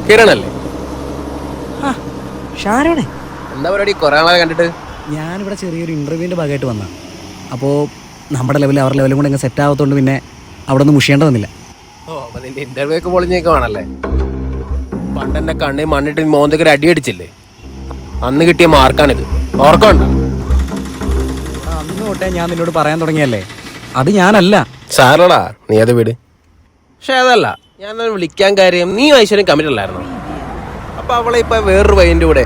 കിരണല്ലേ? ഷാരോണേ, എന്താ പരിപാടി? കുറെ ആളെ കണ്ടിട്ട്. ഞാനിവിടെ ചെറിയൊരു ഇൻ്റർവ്യൂവിൻ്റെ ഭാഗമായിട്ട് വന്ന. അപ്പോൾ നമ്മുടെ ലെവലും അവരുടെ ലെവലും കൂടെ ഇങ്ങനെ സെറ്റ് ആവാത്തതുകൊണ്ട് പിന്നെ അവിടെ ഒന്നും മുഷിയേണ്ട വന്നില്ല. ഓ, അപ്പൊ നിന്റെ ഇന്റർവ്യൂ ഒക്കെ പൊളിഞ്ഞേക്കുവാണല്ലേ? പണ്ടെന്നെ കണ്ണി മണ്ണിട്ട് മോന്തൊക്കെ അടി അടിച്ചില്ലേ? അന്ന് കിട്ടിയ മാർക്കാണിത്, ഓർക്കണ്ട. അന്ന് തൊട്ടേ ഞാൻ നിന്നോട് പറയാൻ തുടങ്ങിയല്ലേ, അത് ഞാനല്ല. സാറടാ, നീ അത് വിട്. പക്ഷെ അതല്ല ഞാൻ വിളിക്കാൻ കാര്യം, നീ ഐശ്വര്യം കമ്മിറ്റ് അല്ലായിരുന്നോ? അപ്പൊ അവളെ ഇപ്പൊ വേറൊരു പയ്യന്റെ കൂടെ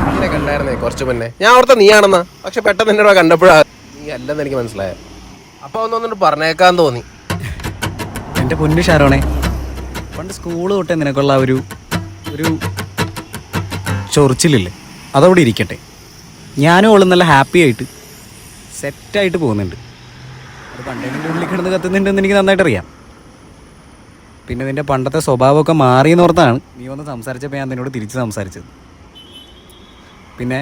ഇങ്ങനെ കണ്ടായിരുന്നേ കുറച്ച് മുന്നേ. ഞാൻ ഓർത്ത നീയാണെന്നാ, പക്ഷെ പെട്ടെന്ന് എന്നെ കണ്ടപ്പോഴാ നീ അല്ലെന്ന് എനിക്ക് മനസ്സിലായ. അപ്പൊ ഒന്നൊന്നിട്ട് പറഞ്ഞേക്കാൻ തോന്നി. എൻ്റെ പൊന്നു ഷാരോണേ, പണ്ട് സ്കൂൾ തൊട്ടേ നിനക്കുള്ള ഒരു ഒരു ചൊറിച്ചിലില്ലേ, അതവിടെ ഇരിക്കട്ടെ. ഞാനും അവളും നല്ല ഹാപ്പി ആയിട്ട് സെറ്റായിട്ട് പോകുന്നുണ്ട്. അത് പണ്ടേ നിൻ്റെ ഉള്ളിൽ കിടന്ന് കത്തുന്നുണ്ടെന്ന് എനിക്ക് നന്നായിട്ട് അറിയാം. പിന്നെ നിൻ്റെ പണ്ടത്തെ സ്വഭാവമൊക്കെ മാറിയെന്ന് ഓർത്താണ് നീ വന്ന് സംസാരിച്ചപ്പോൾ ഞാൻ നിന്നോട് തിരിച്ച് സംസാരിച്ചത്. പിന്നെ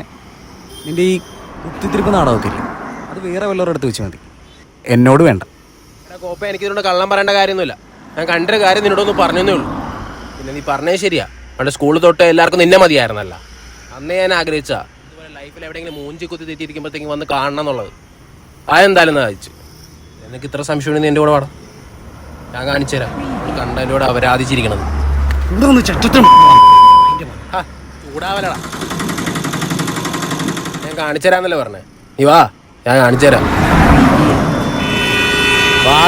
നിൻ്റെ ഈ കുത്തിത്തിരിപ്പ് നാടകമൊക്കെ ഇല്ലേ, അത് വേറെ വല്ലവരുടെ അടുത്ത് വെച്ച് മതി, എന്നോട് വേണ്ട. കോപ്പ, എനിക്ക് ഇതിനോട് കള്ളം പറയേണ്ട കാര്യമൊന്നുമില്ല. ഞാൻ കണ്ടൊരു കാര്യം നിന്നോടൊന്ന് പറഞ്ഞതേ ഉള്ളൂ. പിന്നെ നീ പറഞ്ഞത് ശരിയാ, പണ്ട് സ്കൂളിൽ തൊട്ട് എല്ലാവർക്കും നിന്നെ മതിയായിരുന്നല്ല. അന്നേ ഞാൻ ആഗ്രഹിച്ചാ ഇതുപോലെ ലൈഫിൽ എവിടെയെങ്കിലും മൂഞ്ചി കുത്തി തെറ്റിയിരിക്കുമ്പോഴത്തേക്കും വന്ന് കാണണം എന്നുള്ളത്. അതെന്തായാലും സാധിച്ചു. എനിക്ക് ഇത്ര സംശയം എൻ്റെ കൂടെ പാടാം, ഞാൻ കാണിച്ചു തരാം കണ്ടതിൻ്റെ കൂടെ അവരാധിച്ചിരിക്കണത്. ചൂടാവലടാ, ഞാൻ കാണിച്ചു തരാന്നല്ലേ പറഞ്ഞേ. നീ വാ, ഞാൻ കാണിച്ചു തരാം. വാ.